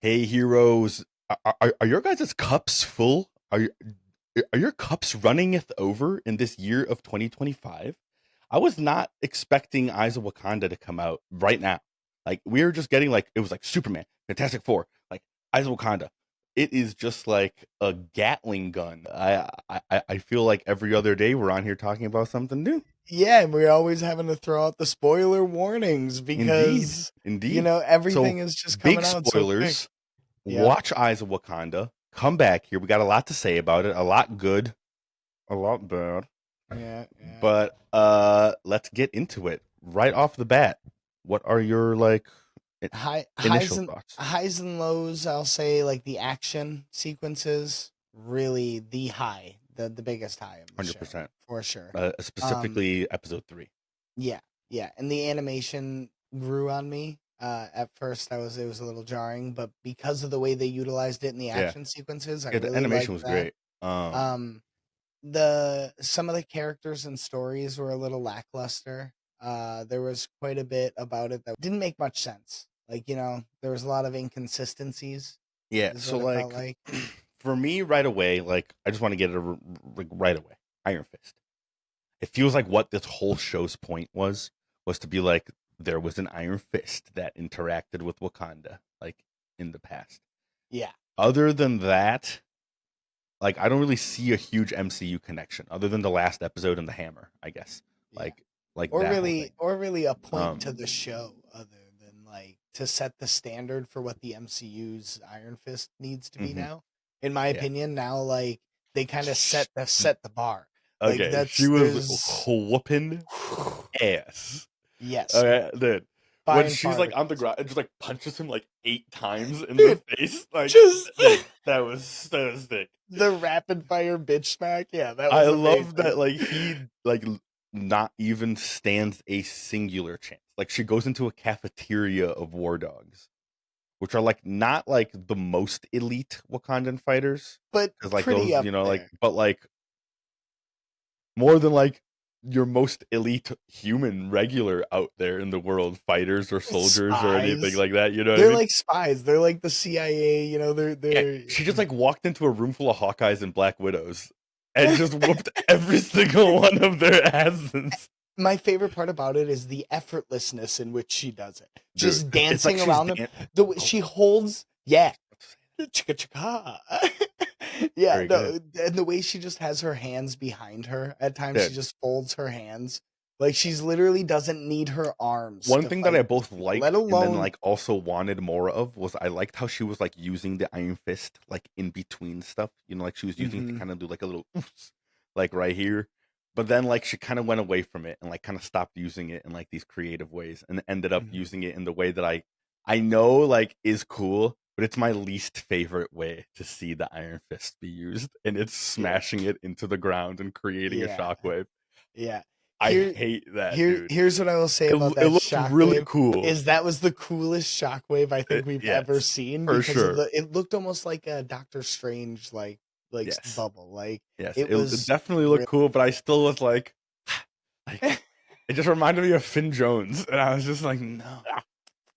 Hey heroes, are your guys' cups full? Are your cups runneth over in this year of 2025? I was not expecting Eyes of Wakanda to come out right now. Like we were just getting like it was like Superman, Fantastic Four, like Eyes of Wakanda. It is just like a Gatling gun. I feel like every other day we're on here talking about something new. Yeah, and we're always having to throw out the spoiler warnings Indeed, because indeed. So everything is just big coming out so quick. spoilers. Yep. Watch Eyes of Wakanda. Come back here. We got a lot to say about it. A lot good, a lot bad. Yeah, yeah. But let's get into it right off the bat. What are your Highs initial and thoughts? highs and lows, I'll say like the action sequences, really the biggest high of the show 100%. for sure. Um Specifically episode 3. yeah, yeah, and the animation grew on me. At first it was a little jarring, but because of the way they utilized it in the Yeah. action sequences, I Yeah, the really animation liked was that. great. Um Um the some of the characters and stories were a little lackluster. There was quite a bit about it that didn't make much sense. Like, there was a lot of inconsistencies, yeah, is so what it felt like. for me right away, like I just want to get it like right away. Iron Fist. It feels like what this whole show's point was to be like there was an Iron Fist that interacted with Wakanda like in the past. Yeah, Other than that, like I don't really see a huge MCU connection other than the last episode and the hammer, I guess. yeah. Like that whole thing. Or really a point Um to the show other than like to set the standard for what the MCU's Iron Fist needs to be mhm, now. In my yeah. opinion, now like they kind of Sh- set the bar. Like Okay, she that's was there's whooping ass. yes, Okay, dude. by When and she's far like the on the best. ground and just like punches him like 8 times in the Dude, face, like just that was sick. the rapid fire bitch smack. Yeah, that I was love amazing. that like he not even stands a singular chance. Like she goes into a cafeteria of war dogs, which are like not like the most elite Wakandan fighters, But because like pretty those, up like there. but like more than like your most elite human regular out there in the world, fighters or soldiers or anything Spies. like that. You know what I They're mean? like spies. They're like the CIA, Yeah, they're she just like walked into a room full of Hawkeyes and Black Widows and just whooped every single one of their asses. my favorite part about it is the effortlessness in which she does it. Dude, Just it's like dancing she's around them. The way oh, she holds, yeah, chicka chicka. Yeah, very good. no, and the way she just has her hands behind her. At times she Dude, just folds her hands. Like she's literally doesn't need her arms one to thing that I fight these both people, let liked and then alone like also wanted more of was I liked how she was like using the Iron Fist like in between stuff. You know, like she was using it to mhm, kind of do like a little oops, like right here. But then like she kind of went away from it and like kind of stopped using it in like these creative ways and ended up mhm. using it in the way that I know like is cool, but it's my least favorite way to see the Iron Fist be used, and it's Yeah, smashing it into the ground and creating a yeah, shockwave. yeah. I Here, hate that, dude. here's what I will say about It that looked really shockwave cool. is that was the coolest shockwave I think we've ever Yes, seen for because of sure. the it looked almost like a Doctor Strange Yes, bubble. Like yes. it It was definitely looked real. cool, but I still was like it just reminded me of Finn Jones, and I was just like, no,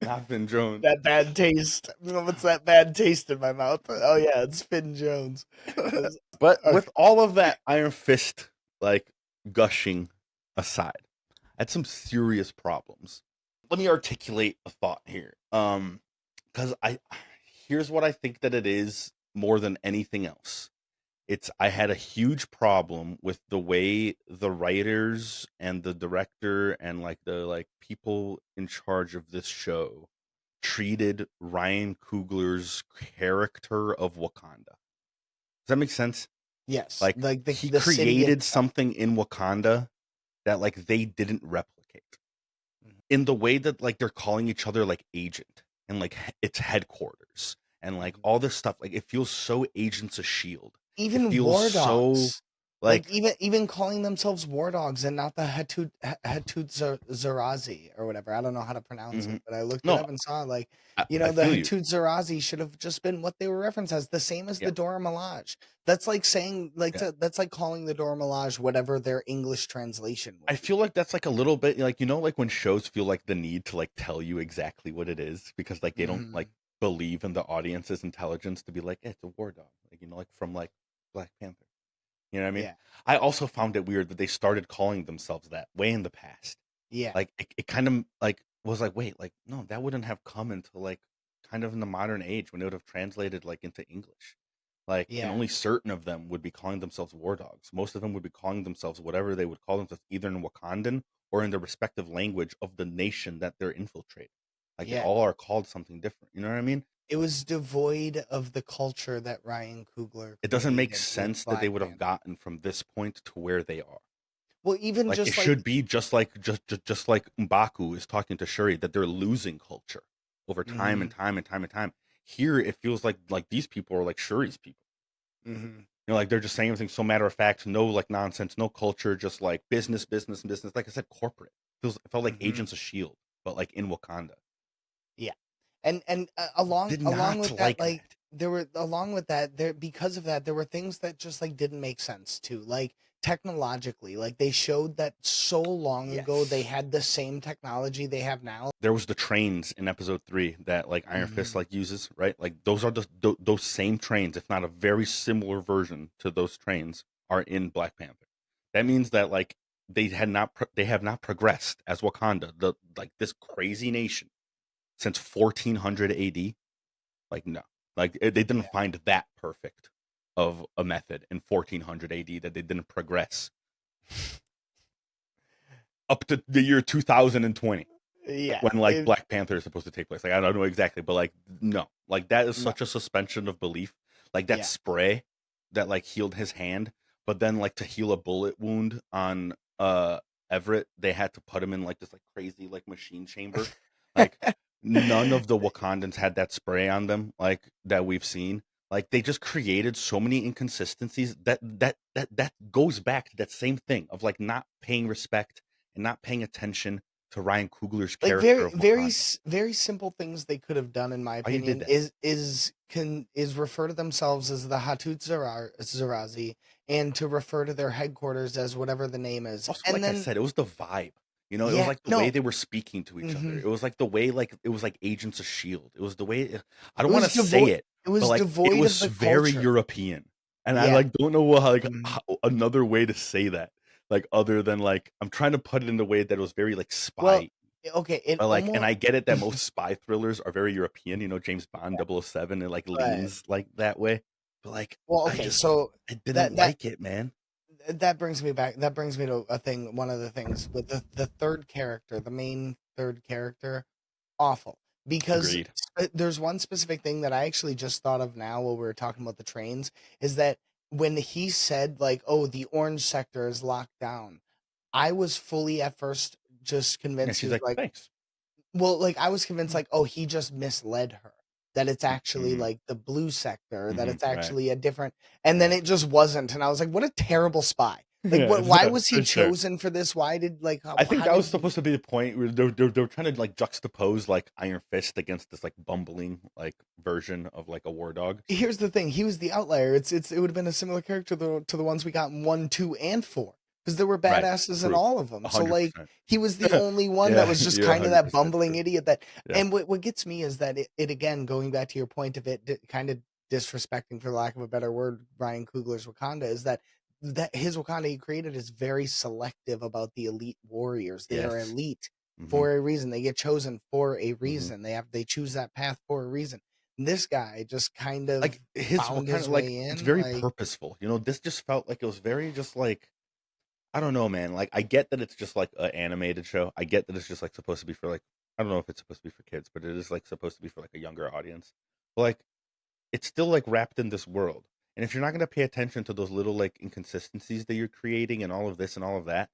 not Finn Jones. That bad taste. What's that bad taste in my mouth? Oh yeah, it's Finn Jones. But Okay. with all of that Iron Fist like gushing aside, I had some serious problems. Let me articulate a thought here. Because I here's what I think that it is more than anything else. It's I had a huge problem with the way the writers and the director and like the like people in charge of this show treated Ryan Coogler's character of Wakanda. Does that make sense? Yes, Like like he the city created itself. something in Wakanda that like they didn't replicate in the way that like they're calling each other like agent and like its headquarters and like Mhm. all this stuff. Like it feels so Agents of Shield. It Even feels war so dogs. Like like even calling themselves war dogs and not the Zarazi or whatever. I don't know how to pronounce mhm. it, but I looked it No, up and saw like, I the feel you. Hatud Zarazi should have just been what they were referenced as, the same as Yeah, the Dora Milaje. That's like saying yeah. that's like calling the Dora Milaje whatever their English translation would I be. feel like that's like a little bit like like when shows feel like the need to like tell you exactly what it is because like they don't like Mhm. believe in the audience's intelligence to be like, it's a war dog, like, like from like Black Panther. You know what I mean? Yeah. I also found it weird that they started calling themselves that way in the past. Yeah. Like it kind of like was like, wait, like no, that wouldn't have come until like kind of in the modern age when it would have translated like into English. Like, and Yeah. only certain of them would be calling themselves war dogs. Most of them would be calling themselves whatever they would call themselves, either in Wakandan or in the respective language of the nation that they're infiltrating. Like they Yeah. all are called something different. You know what I mean? It was devoid of the culture that Ryan Coogler It doesn't make created with sense that they Black would have Panther. gotten from this point to where they are. Well, even Like it just like should be just like M'Baku is talking to Shuri, that they're losing culture over time and mhm, time and time and time. Here it feels like these people are like Shuri's people. mhm. Like they're just saying everything so matter of fact, no like nonsense, no culture, just like business, business, business. Like I said, corporate. It felt like Mhm. Agents of Shield, but like in Wakanda. Yeah. And along Did along not with that, like like, that. there were along with that, there because of that, there were things that just, like, didn't make sense too, like, technologically, like, they showed that so long ago they Yes. had the same technology they have now. There was the trains in episode 3 that like Iron Fist Mhm. like uses, right? Like those are those same trains, if not a very similar version to those trains, are in Black Panther. That means that like they have not progressed as Wakanda, the like this crazy nation, since 1400 AD. Like no, like they didn't Yeah. find that perfect of a method in 1400 AD that they didn't progress up to the year 2020. Yeah, When like Black Panther is supposed to take place. Like I don't know exactly, but like no, like that is no. such a suspension of belief. Like that Yeah. spray that like healed his hand, but then like to heal a bullet wound on Everett, they had to put him in like this like crazy like machine chamber. Like none of the Wakandans had that spray on them like that we've seen. Like they just created so many inconsistencies that goes back to that same thing of like not paying respect and not paying attention to Ryan Coogler's Like, character of Wakanda. very simple things they could have done, in my Why you did opinion, that? is refer to themselves as the Zarazi, and to refer to their headquarters as whatever the name is, Also, and like I then said, it was the vibe. It was yeah, like the way no, they were speaking to each other. mhm. It was like the way like it was like Agents of Shield. It was the way I It don't want to was say devoid it, it but was like it devoid of was the very culture. European. And I Yeah, like don't know how, like mhm. another way to say that. Like other than like I'm trying to put it in the way that it was very like Well, spy. okay, it But like, and almost I get it that most spy thrillers are very European, James Bond yeah, 007, and like but leans like that way. But like well, I okay, just so I didn't that like it, man. that brings me back. That brings me to a thing. One of the things with the third character, the main third character, awful. Because Agreed. there's one specific thing that I actually just thought of now while we were talking about the trains, is that when he said like, "Oh, the orange sector is locked down," I was fully at first just Yeah, convinced he she's was like, like, thanks. well, like, I was convinced, Mhm. like, oh, he just misled her, that it's actually, Mhm. like, the blue sector, that Mhm. it's Right. actually a different, and then Right. it just wasn't, and I was like, "What a terrible spy." Like, Yeah, what why was he for sure. chosen for this? Why did, like, I think how that did was he supposed to be the point where they're trying to like juxtapose like Iron Fist against this like bumbling like version of like a war dog. here's the thing, he was the outlier, it would've been a similar character to the ones we got in 1, 2, and 4, because there were Right. badasses in True. all of them, so, like, 100%. he was the only one that Yeah, was just you're kinda that 100% bumbling true. idiot that, Yeah. and what gets me is that it again, going back to your point of it kinda disrespecting, for lack of a better word, Ryan Coogler's Wakanda, is that his Wakanda he created is very selective about the elite warriors. They are Yes. elite Mhm. for a reason. They get chosen for a Mhm. reason. They choose that path for a reason. This guy just kind of Like his what found kind his of like way it's in, very like purposeful. This just felt like it was very just like I don't know, man. Like I get that it's just like an animated show. I get that it's just like supposed to be for like I don't know if it's supposed to be for kids, but it is like supposed to be for like a younger audience. But like it's still like wrapped in this world. And if you're not gonna pay attention to those little like inconsistencies that you're creating and all of this and all of that,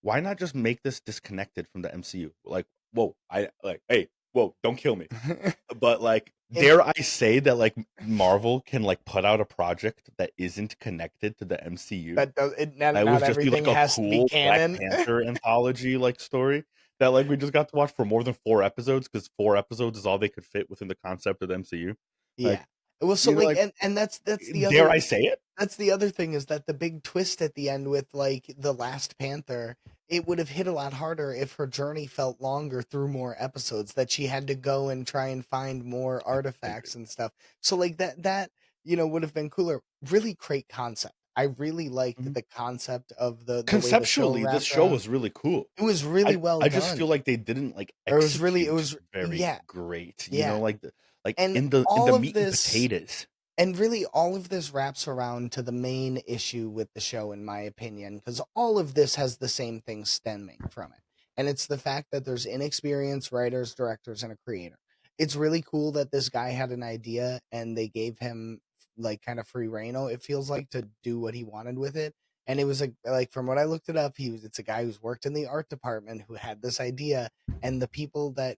why not just make this disconnected from the MCU? Like, whoa, I like, hey, whoa, don't kill me. But like, and dare I say that like Marvel can like put out a project that isn't connected to the MCU? that does it, not That would not just be everything like a has to be cool Black canon. Panther anthology like story that like we just got to watch for more than 4 episodes because 4 episodes is all they could fit within the concept of the MCU. Yeah. Like, Well, so like like, and that's the dare other I say it? that's the other thing is that the big twist at the end with like the last Panther, it would have hit a lot harder if her journey felt longer through more episodes that she had to go and try and find more Agreed. artifacts and stuff. So like that would have been cooler. Really great concept. I really liked Mhm. the concept of the way the show Conceptually, this wrapped show around. was really cool. It was really well I just done. feel like they didn't like Or it was really it execute was very yeah, great. You yeah. know, like like And in the all of meat and this potatoes. and really all of this wraps around to the main issue with the show in my opinion because all of this has the same thing stemming from it, and it's the fact that there's inexperienced writers, directors, and a creator. It's really cool that this guy had an idea and they gave him like kind of free rein, it feels like, to do what he wanted with it. And it was like from what I looked it up, it's a guy who's worked in the art department who had this idea, and the people that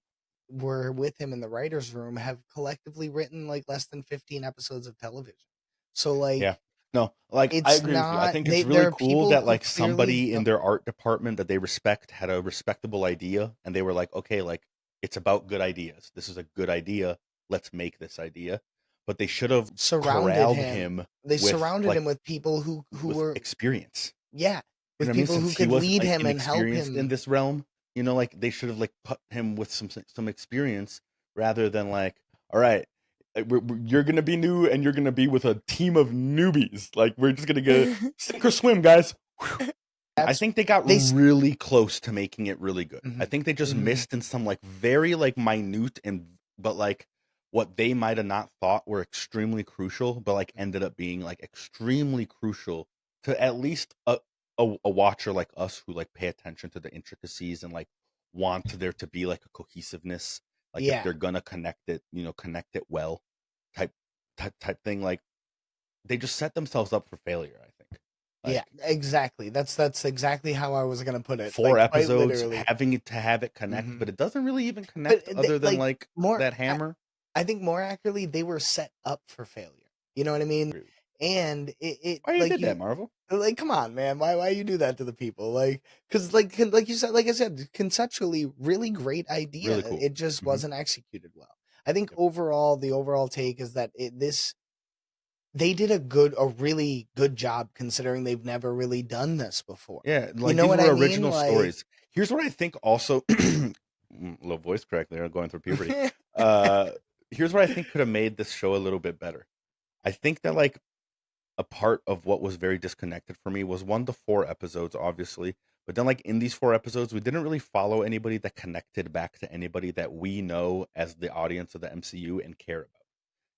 were with him in the writers room have collectively written like less than 15 episodes of television. So like Yeah. No, like I it's agree with you. I not think it's there really are cool people that who like clearly somebody in their art department that they respect had a respectable idea and they were like, okay, like it's about good ideas. This is a good idea. Let's make this idea. But they should have surrounded corralled him him they surrounded like him with people who with were experience. yeah, You with know what I mean? people Since who he could was lead like him and help inexperienced in him. this realm, you know, like they should have like put him with some experience rather than like, all right, you're gonna be new and you're gonna be with a team of newbies. Like we're just gonna get sink or swim, guys. I That's think they got they really close to making it really good. I mhm, think they just mhm. missed in some like very like minute and but like what they might have not thought were extremely crucial, but like ended up being like extremely crucial to at least a watcher like us who like pay attention to the intricacies and like want there to be like a cohesiveness. Like if Yeah, they're gonna connect it, you know, connect it well, type type thing. Like they just set themselves up for failure. I think. yeah, Like exactly. That's exactly how I was gonna put it, four like quite episodes, literally. having it to have it connect, Mhm. but it doesn't really even But connect they, other than like like more that hammer. I think more accurately, they were set up for failure. You know what I mean? Rude. And it Why you like did that, you Marvel? like come on, man. Why you do that to the people? Like cuz like you said, like I said, conceptually really great idea. Really cool. It just Hmm. wasn't executed well. I think Yep. overall the overall take is that this they did a really good job considering they've never really done this before. Yeah, You like know these what were I mean? original Like stories. Here's what I think also little voice crack there going through puberty. Uh Here's what I think could have made this show a little bit better. I think that like a part of what was very disconnected for me was 1 to 4 episodes, obviously. But then, like in these 4 episodes, we didn't really follow anybody that connected back to anybody that we know as the audience of the MCU and care about.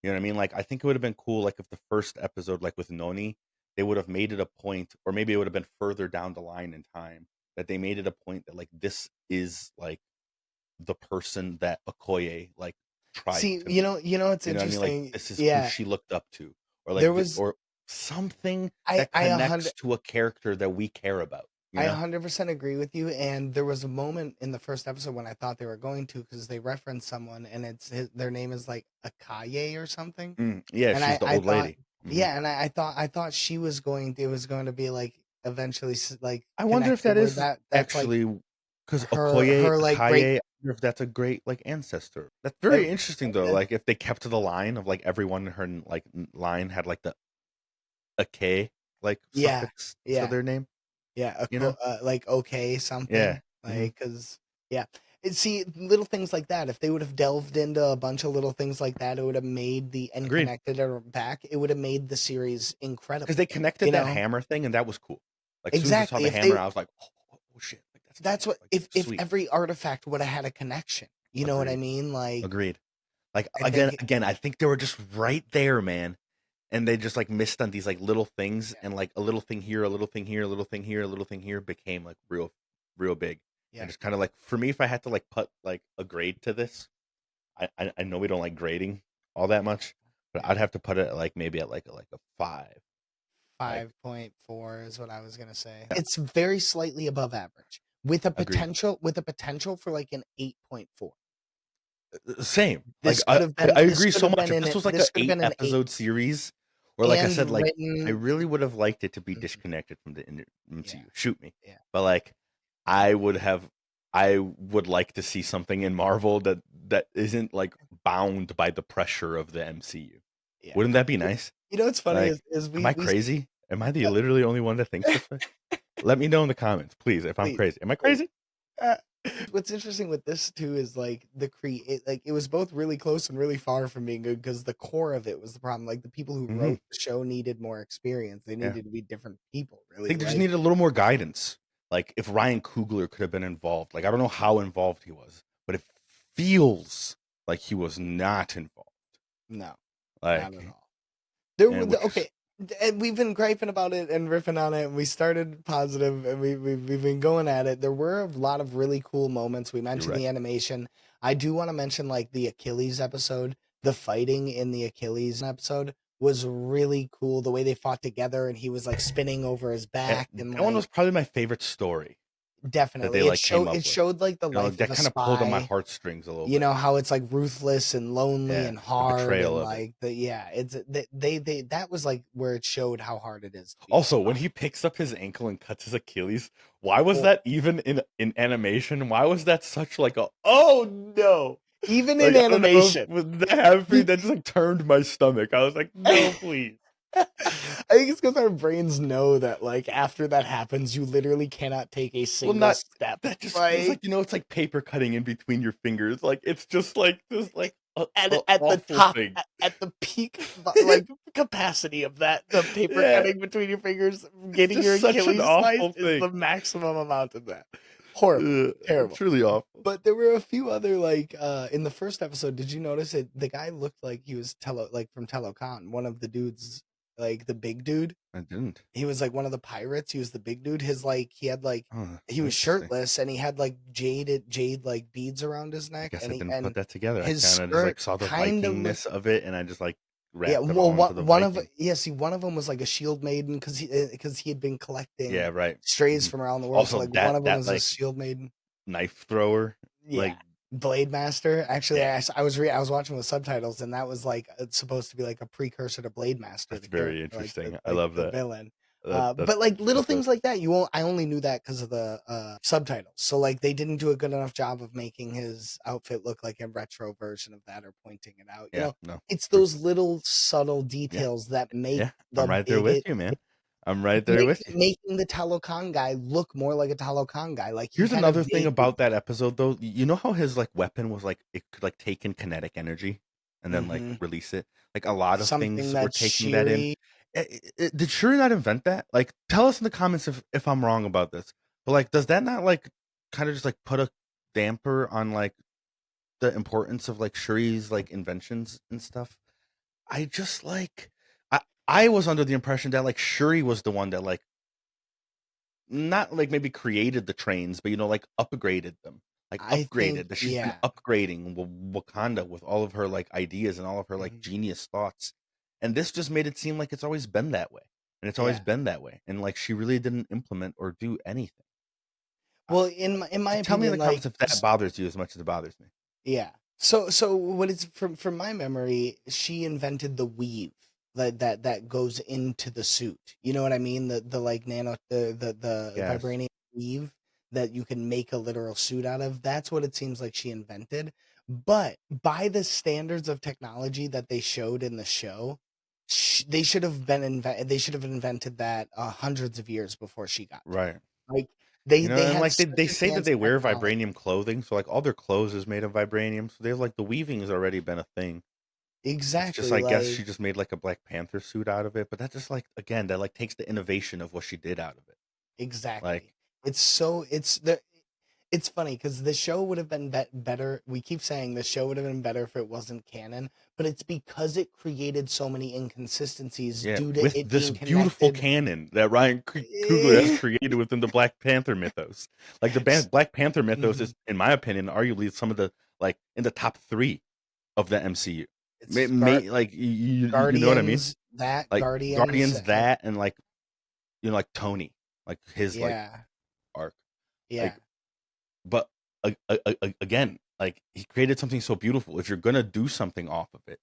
You know what I mean? Like, I think it would have been cool, like if the first episode, like with Noni, they would have made it a point, or maybe it would have been further down the line in time that they made it a point that like this is like the person that Okoye like tried see, to be. you know what's You know what I mean? Like interesting? this is who Yeah, she looked up to, or there like was or something I that I 100 connects to a character that we care about. You I know? 100% agree with you. And there was a moment in the first episode when I thought they were going to, because they referenced someone and their name is like Akaye or something. Yeah, And she's the I old thought, lady. Hmm. yeah, and I thought she was it was going to be like eventually like I wonder if connected that where is that's like actually because Okoye, her like great Akaye, I wonder if that's a great like ancestor. That's uh, very interesting though. uh, Like if they kept to the line of like everyone in her like line had like the a K like yeah, suffix to yeah. their name. Yeah, You know? like okay Yeah. something, Hmm. like because yeah. And see, little things like that, if they would have delved into a bunch of little things like that, it would have made the and Agreed. connected it back, it would have made the series Because incredible, they connected you that know? hammer thing, and that was cool. Like, as soon as I saw Exactly, the if they hammer, I was like, oh shit, like that's a that's hammer, what like if sweet. every artifact would have had a connection, you know what I Agreed. mean? Like, Agreed. Like I think again, I think they were just right there, man. And they just like missed on these like little things, yeah, and like a little thing here, a little thing here, a little thing here, a little thing here became like real big. And yeah, just kind of like for me, if I had to like put like a grade to this, I know we don't like grading all that much, but yeah. I'd have to put it at like maybe at like a 5. Like 5.4 is what I was gonna say. yeah, It's very slightly above average agreed. with a potential for like an 8.4. Same. Like I This agree could so have much. been If in this it was like a this could have eight been an 8 episode series, or like I and said, like I written really would have liked it to be mhm, disconnected from the yeah, MCU. Shoot me, yeah. but like I would have, I would like to see something in Marvel that isn't like bound by the pressure of the MCU. Yeah. Wouldn't that be nice? You know what's funny Like, is am I we crazy? Am I the uh, literally only one that thinks this way? Let me know in the comments, please, if I'm please, crazy. Am I please. crazy? Uh, what's interesting with this too is like like it was both really close and really far from being good because the core of it was the problem. Like the people who Hmm. wrote the show needed more experience. They Yeah. needed to be different people, I really. think they just Like needed a little more guidance. Like if Ryan Coogler could have been involved. Like I don't know how involved he was, but it feels like he was not involved. no, not at Like all. There were and which is okay, and we've been griping about it and riffing on it, and we started positive, and we've been going at it. There were a lot of really cool moments. We you're mentioned right. the animation. I do want to mention like the Achilles episode. The fighting in the Achilles episode was really cool. The way they fought together, and he was like spinning over his back, and That one was like probably my favorite story that they definitely like came up it with. showed like the You know, life of that a kind of pulled on my spy. heartstrings a little You bit. know how it's like ruthless and lonely Yeah, and the hard betrayal and of it. like it's they that was like where it showed how hard it is to be a Also, spy. when he picks up his ankle and cuts his Achilles, why was Or that even in animation? Why was that such like a oh no? even in Like I don't know if animation. was that happy He, that just like turned my stomach. I was like, no, please. I think it's because our brains know that like after that happens, you literally cannot take a Well, single not step. that just feels Like like it's like paper cutting in between your fingers. Like it's just like this like a at the awful top thing. at the peak like capacity of that, the paper Yeah, cutting between your fingers, it's getting your just such an Achilles sliced awful is thing. the maximum amount of that. Horrible, terrible. It's really awful. But there were a few other like in the first episode, did you notice it the guy looked like he was from Telecon, one of the dudes, like the big dude. I didn't. He was like one of the pirates. He was the big dude. His like he had like Oh, he was interesting. shirtless and he had like jade like beads around his I neck guess and I he didn't put and that together. I his kind of just skirt like saw the kind of looked Vikingness of it, and I just like yeah, wrapped it well, all into the one of Viking. yeah, see, one of them was like a shield maiden because he had been collecting Yeah, right. strays Mhm. from around the world. So Also, like one of them that was a like shield maiden. knife thrower, Yeah. like Blade Master. Actually, yeah, I was watching with subtitles, and that was like it's supposed to be like a precursor to Blade Master, that's the very character, interesting. I like love the that. villain. That's But like little that's things like that, I only knew that because of the subtitles. So like they didn't do a good enough job of making his outfit look like a retro version of that or pointing it out. You yeah, know, no, it's true. those little subtle Yeah, details that make yeah. the I'm right there with biggest you, man. I'm right there with you. making the Talokan guy look more like a Talokan guy. Like he Here's kind of another thing vaguely about that episode, though. You know how his like weapon was like it could like take in kinetic energy and then like hmm release it. Like a lot of something things were that taking that in. Shiri Did Shuri not invent that? Like, tell us in the comments if I'm wrong about this. But like, does that not like kind of just like put a damper on like the importance of like Shuri's like inventions and stuff? I just like I was under the impression that like Shuri was the one that like not like maybe created the trains, but like upgraded them, like I think upgraded that she's been yeah. upgrading Wakanda with all of her like ideas and all of her like Mhm. genius thoughts, and this just made it seem like it's always been that way, and it's always Yeah. been that way, and like she really didn't implement or do anything. Uh, Well, in my Tell me in opinion, the comments like if that bothers you as much as it bothers me. yeah. So what it's from my memory, she invented the weave that goes into the suit. You know what I mean? The like nano the Yes, vibranium weave that you can make a literal suit out of. That's what it seems like she invented. But by the standards of technology that they showed in the show, they should have they should have invented that hundreds of years before she got to it. right. Like they And had like such they say that advanced they wear technology. vibranium clothing, so like all their clothes is made of vibranium, so they're like the weaving has already been a thing. It's just, Exactly, I guess like she just made like a Black Panther suit out of it, but that just like again that like takes the innovation of what she did out of it. Like, exactly. It's so it's funny because the show would have been better. We keep saying the show would have been better if it wasn't canon, but it's because it created so many inconsistencies yeah, due to with it this being beautiful connected. canon that Ryan Coogler has created within the Black Panther mythos. Like the Black Panther mythos Mhm. is, in my opinion, arguably some of the like in the top three of the MCU. It's Like you know what I mean? Guardians, that Like Guardians, Guardians, that and like like Tony, like his like yeah, arc, like yeah. but again, like he created something so beautiful. If you're gonna do something off of it,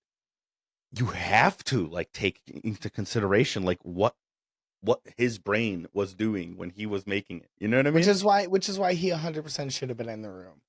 you have to like take into consideration like what his brain was doing when he was making it. You know what I mean? Which is why he 100% should have been in the room.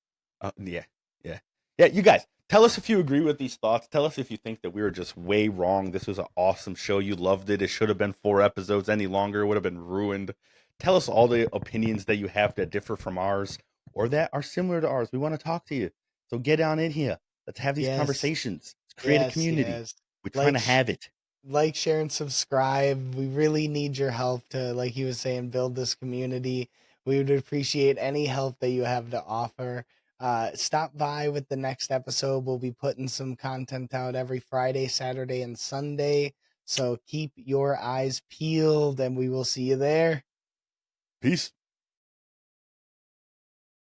Yeah, yeah. Yeah, you guys, tell us if you agree with these thoughts. Tell us if you think that we were just way wrong. This was an awesome show. You loved it. It should have been 4 episodes any longer. It would have been ruined. Tell us all the opinions that you have that differ from ours or that are similar to ours. We want to talk to you. So get on in here. Let's have these Yes, conversations. Let's create a yes, community. yes. We're trying Like, to have it. like, share, and subscribe. We really need your help to, like he was saying, build this community. We would appreciate any help that you have to offer. Stop by with the next episode. We'll be putting some content out every Friday, Saturday, and Sunday. So keep your eyes peeled, and we will see you there. Peace.